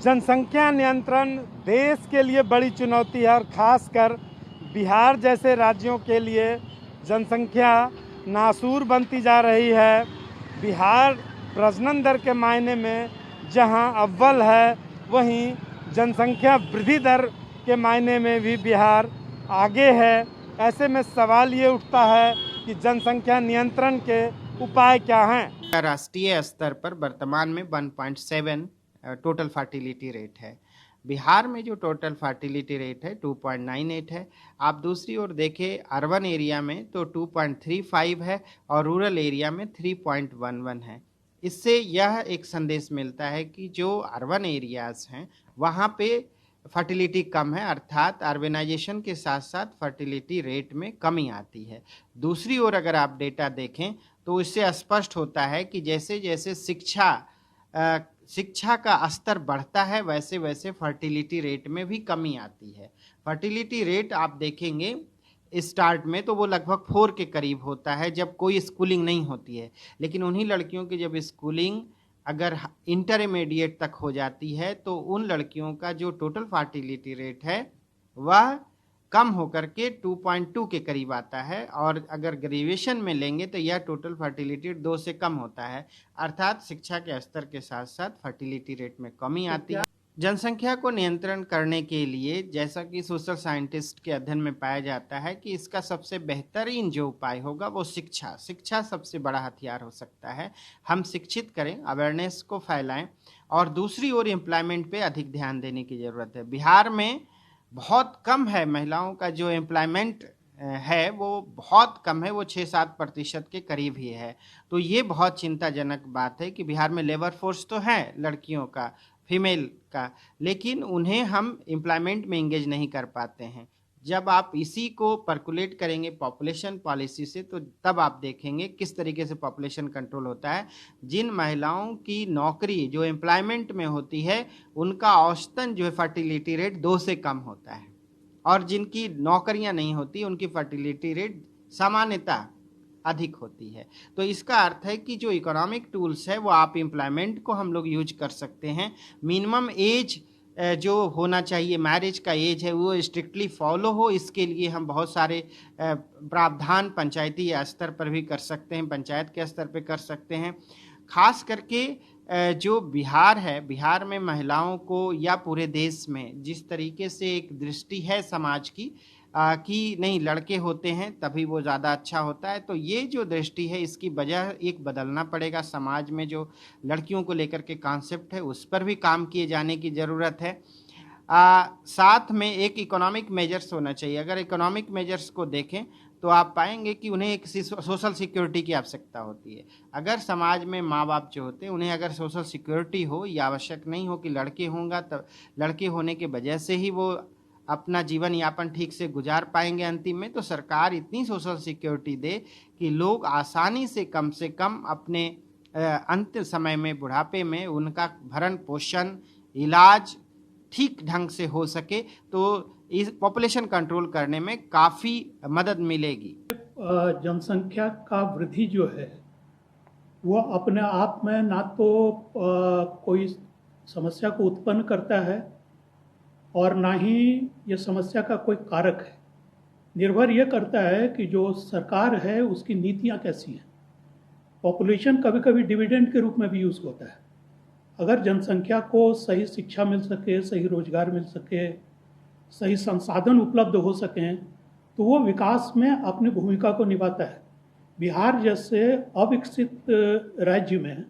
जनसंख्या नियंत्रण देश के लिए बड़ी चुनौती है और ख़ासकर बिहार जैसे राज्यों के लिए जनसंख्या नासूर बनती जा रही है। बिहार प्रजनन दर के मायने में जहां अव्वल है, वहीं जनसंख्या वृद्धि दर के मायने में भी बिहार आगे है। ऐसे में सवाल ये उठता है कि जनसंख्या नियंत्रण के उपाय क्या हैं। राष्ट्रीय स्तर पर वर्तमान में 1.7 टोटल फर्टिलिटी रेट है। बिहार में जो टोटल फर्टिलिटी रेट है 2.98 है। आप दूसरी ओर देखें अर्बन एरिया में तो 2.35 है और रूरल एरिया में 3.11 है। इससे यह एक संदेश मिलता है कि जो अर्बन एरियाज़ हैं वहाँ पे फर्टिलिटी कम है, अर्थात अर्बनाइजेशन के साथ साथ फर्टिलिटी रेट में कमी आती है। दूसरी ओर अगर आप डेटा देखें तो इससे स्पष्ट होता है कि जैसे जैसे शिक्षा का स्तर बढ़ता है वैसे वैसे फर्टिलिटी रेट में भी कमी आती है। फर्टिलिटी रेट आप देखेंगे स्टार्ट में तो वो लगभग 4 के करीब होता है जब कोई स्कूलिंग नहीं होती है, लेकिन उन्हीं लड़कियों की जब स्कूलिंग अगर इंटरमीडिएट तक हो जाती है तो उन लड़कियों का जो टोटल फर्टिलिटी रेट है वह कम होकर के 2.2 के करीब आता है और अगर ग्रेजुएशन में लेंगे तो यह टोटल फर्टिलिटी 2 से कम होता है, अर्थात शिक्षा के स्तर के साथ साथ फर्टिलिटी रेट में कमी आती है। जनसंख्या को नियंत्रण करने के लिए जैसा कि सोशल साइंटिस्ट के अध्ययन में पाया जाता है कि इसका सबसे बेहतरीन जो उपाय होगा वो शिक्षा सबसे बड़ा हथियार हो सकता है। हम शिक्षित करें, अवेयरनेस को फैलाएं और दूसरी ओर एम्प्लॉयमेंट पे अधिक ध्यान देने की ज़रूरत है। बिहार में बहुत कम है, महिलाओं का जो एम्प्लॉयमेंट है वो बहुत कम है, वो 6-7% के करीब ही है। तो ये बहुत चिंताजनक बात है कि बिहार में लेबर फोर्स तो है लड़कियों का, फीमेल का, लेकिन उन्हें हम एम्प्लॉयमेंट में इंगेज नहीं कर पाते हैं। जब आप इसी को पर्कुलेट करेंगे पॉपुलेशन पॉलिसी से तो तब आप देखेंगे किस तरीके से पॉपुलेशन कंट्रोल होता है। जिन महिलाओं की नौकरी जो एम्प्लॉयमेंट में होती है उनका औसतन जो है फर्टिलिटी रेट 2 से कम होता है और जिनकी नौकरियां नहीं होती उनकी फर्टिलिटी रेट सामान्यतः अधिक होती है। तो इसका अर्थ है कि जो इकोनॉमिक टूल्स है वो आप एम्प्लॉयमेंट को हम लोग यूज कर सकते हैं। मिनिमम एज जो होना चाहिए, मैरिज का एज है, वो स्ट्रिक्टली फॉलो हो, इसके लिए हम बहुत सारे प्रावधान पंचायती स्तर पर भी कर सकते हैं, पंचायत के स्तर पर कर सकते हैं। खास करके जो बिहार है, बिहार में महिलाओं को या पूरे देश में जिस तरीके से एक दृष्टि है समाज की कि नहीं लड़के होते हैं तभी वो ज़्यादा अच्छा होता है, तो ये जो दृष्टि है इसकी वजह एक बदलना पड़ेगा। समाज में जो लड़कियों को लेकर के कॉन्सेप्ट है उस पर भी काम किए जाने की ज़रूरत है। साथ में एक इकोनॉमिक मेजर्स होना चाहिए। अगर इकोनॉमिक मेजर्स को देखें तो आप पाएंगे कि उन्हें एक सोशल सिक्योरिटी की आवश्यकता होती है। अगर समाज में माँ बाप जो होते हैं उन्हें अगर सोशल सिक्योरिटी हो, ये आवश्यक नहीं हो कि लड़के होंगे तो लड़के होने की वजह से ही वो अपना जीवन यापन ठीक से गुजार पाएंगे अंतिम में, तो सरकार इतनी सोशल सिक्योरिटी दे कि लोग आसानी से कम अपने अंत समय में, बुढ़ापे में उनका भरण पोषण, इलाज ठीक ढंग से हो सके, तो इस पॉपुलेशन कंट्रोल करने में काफ़ी मदद मिलेगी। जनसंख्या का वृद्धि जो है वो अपने आप में ना तो कोई समस्या को उत्पन्न करता है और ना ही ये समस्या का कोई कारक है। निर्भर ये करता है कि जो सरकार है उसकी नीतियाँ कैसी हैं। पॉपुलेशन कभी कभी डिविडेंड के रूप में भी यूज़ होता है। अगर जनसंख्या को सही शिक्षा मिल सके, सही रोजगार मिल सके, सही संसाधन उपलब्ध हो सकें तो वो विकास में अपनी भूमिका को निभाता है। बिहार जैसे अविकसित राज्य में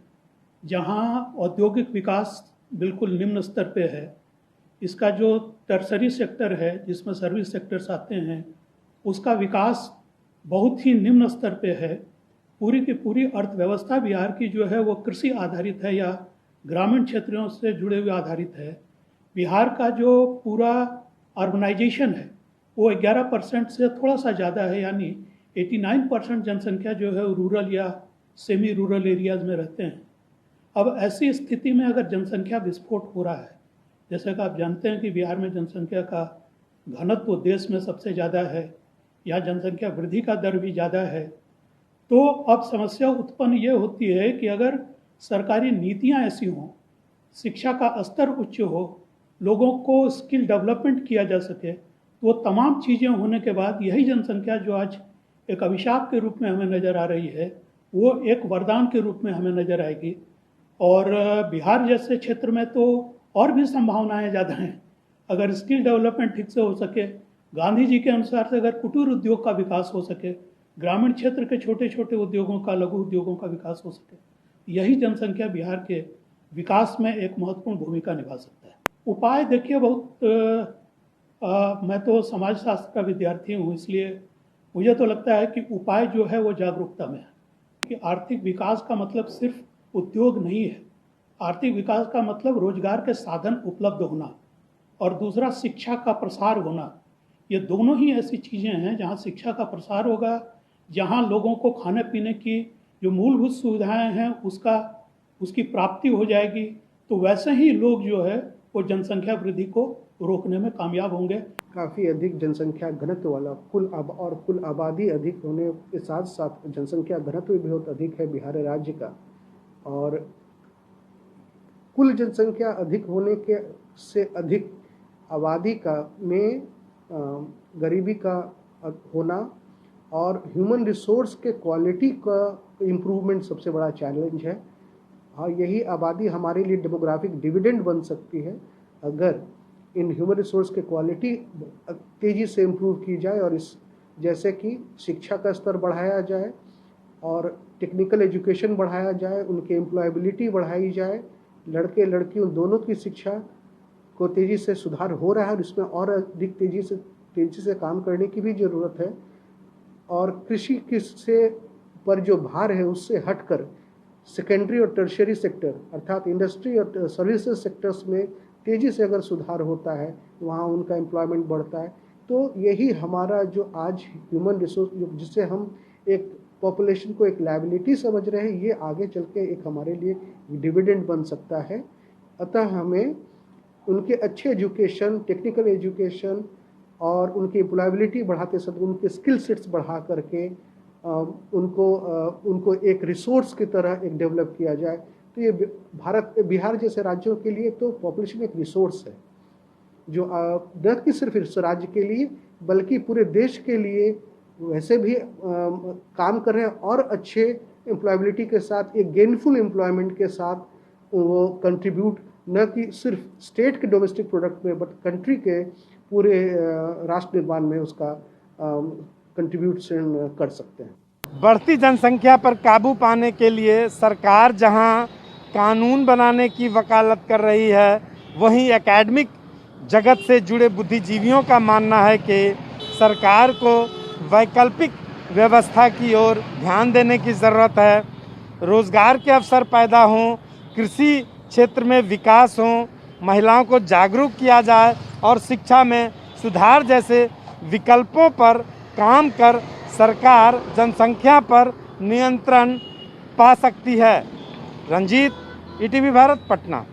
जहाँ औद्योगिक विकास बिल्कुल निम्न स्तर पे है, इसका जो टर्सरी सेक्टर है जिसमें सर्विस सेक्टर्स आते हैं उसका विकास बहुत ही निम्न स्तर पे है। पूरी की पूरी अर्थव्यवस्था बिहार की जो है वो कृषि आधारित है या ग्रामीण क्षेत्रों से जुड़े हुए आधारित है। बिहार का जो पूरा अर्बनाइजेशन है वो 11% से थोड़ा सा ज़्यादा है, यानी 89% जनसंख्या जो है रूरल या सेमी रूरल एरियाज़ में रहते हैं। अब ऐसी स्थिति में अगर जनसंख्या विस्फोट हो रहा है, जैसे कि आप जानते हैं कि बिहार में जनसंख्या का घनत्व देश में सबसे ज़्यादा है, या जनसंख्या वृद्धि का दर भी ज़्यादा है, तो अब समस्या उत्पन्न ये होती है कि अगर सरकारी नीतियाँ ऐसी हों, शिक्षा का स्तर उच्च हो, लोगों को स्किल डेवलपमेंट किया जा सके, तो वो तमाम चीज़ें होने के बाद यही जनसंख्या जो आज एक अभिशाप के रूप में हमें नज़र आ रही है, वो एक वरदान के रूप में हमें नज़र आएगी। और बिहार जैसे क्षेत्र में तो और भी संभावनाएं ज़्यादा हैं। अगर स्किल डेवलपमेंट ठीक से हो सके, गांधी जी के अनुसार से अगर कुटीर उद्योग का विकास हो सके, ग्रामीण क्षेत्र के छोटे छोटे उद्योगों का, लघु उद्योगों का विकास हो सके, यही जनसंख्या बिहार के विकास में एक महत्वपूर्ण भूमिका निभा सकता है। उपाय देखिए, मैं तो समाजशास्त्र का विद्यार्थी हूँ, इसलिए मुझे तो लगता है कि उपाय जो है वो जागरूकता में है कि आर्थिक विकास का मतलब सिर्फ उद्योग नहीं है। आर्थिक विकास का मतलब रोजगार के साधन उपलब्ध होना और दूसरा शिक्षा का प्रसार होना। ये दोनों ही ऐसी चीज़ें हैं जहाँ शिक्षा का प्रसार होगा, जहाँ लोगों को खाने पीने की जो मूलभूत सुविधाएं हैं उसकी प्राप्ति हो जाएगी, तो वैसे ही लोग जो है वो जनसंख्या वृद्धि को रोकने में कामयाब होंगे। काफ़ी अधिक जनसंख्या घनत्व वाला कुल आबादी अधिक होने के साथ साथ जनसंख्या घनत्व भी बहुत अधिक है बिहार राज्य का, और कुल जनसंख्या अधिक होने के से अधिक आबादी का में गरीबी का होना और ह्यूमन रिसोर्स के क्वालिटी का इम्प्रूवमेंट सबसे बड़ा चैलेंज है। और यही आबादी हमारे लिए डेमोग्राफिक डिविडेंड बन सकती है अगर इन ह्यूमन रिसोर्स के क्वालिटी तेज़ी से इम्प्रूव की जाए, और इस जैसे कि शिक्षा का स्तर बढ़ाया जाए और टेक्निकल एजुकेशन बढ़ाया जाए, उनके एम्प्लॉयबिलिटी बढ़ाई जाए, लड़के लड़कियों दोनों की शिक्षा को तेज़ी से सुधार हो रहा है और इसमें और अधिक तेज़ी से काम करने की भी ज़रूरत है। और कृषि से पर जो भार है उससे हटकर सेकेंडरी और टर्शियरी सेक्टर अर्थात इंडस्ट्री और सर्विसेज सेक्टर्स में तेज़ी से अगर सुधार होता है, वहाँ उनका एम्प्लॉयमेंट बढ़ता है, तो यही हमारा जो आज ह्यूमन रिसोर्स जिससे हम एक पॉपुलेशन को एक लायबिलिटी समझ रहे हैं, ये आगे चल के एक हमारे लिए डिविडेंड बन सकता है। अतः हमें उनके अच्छे एजुकेशन, टेक्निकल एजुकेशन और उनकी एम्प्लॉयबिलिटी बढ़ाते समय उनके स्किल सेट्स बढ़ा करके उनको एक रिसोर्स की तरह एक डेवलप किया जाए। तो ये बिहार जैसे राज्यों के लिए तो पॉपुलेशन एक रिसोर्स है जो न कि सिर्फ इस राज्य के लिए बल्कि पूरे देश के लिए वैसे भी काम कर रहे हैं, और अच्छे एम्प्लॉयबिलिटी के साथ एक गेनफुल एम्प्लॉयमेंट के साथ वो कंट्रीब्यूट न कि सिर्फ स्टेट के डोमेस्टिक प्रोडक्ट में बट कंट्री के पूरे राष्ट्र निर्माण में उसका कंट्रीब्यूशन कर सकते हैं। बढ़ती जनसंख्या पर काबू पाने के लिए सरकार जहां कानून बनाने की वकालत कर रही है, वहीं एकेडमिक जगत से जुड़े बुद्धिजीवियों का मानना है कि सरकार को वैकल्पिक व्यवस्था की ओर ध्यान देने की ज़रूरत है। रोज़गार के अवसर पैदा हों, कृषि क्षेत्र में विकास हो, महिलाओं को जागरूक किया जाए और शिक्षा में सुधार जैसे विकल्पों पर काम कर सरकार जनसंख्या पर नियंत्रण पा सकती है। रंजीत, ईटीवी भारत, पटना।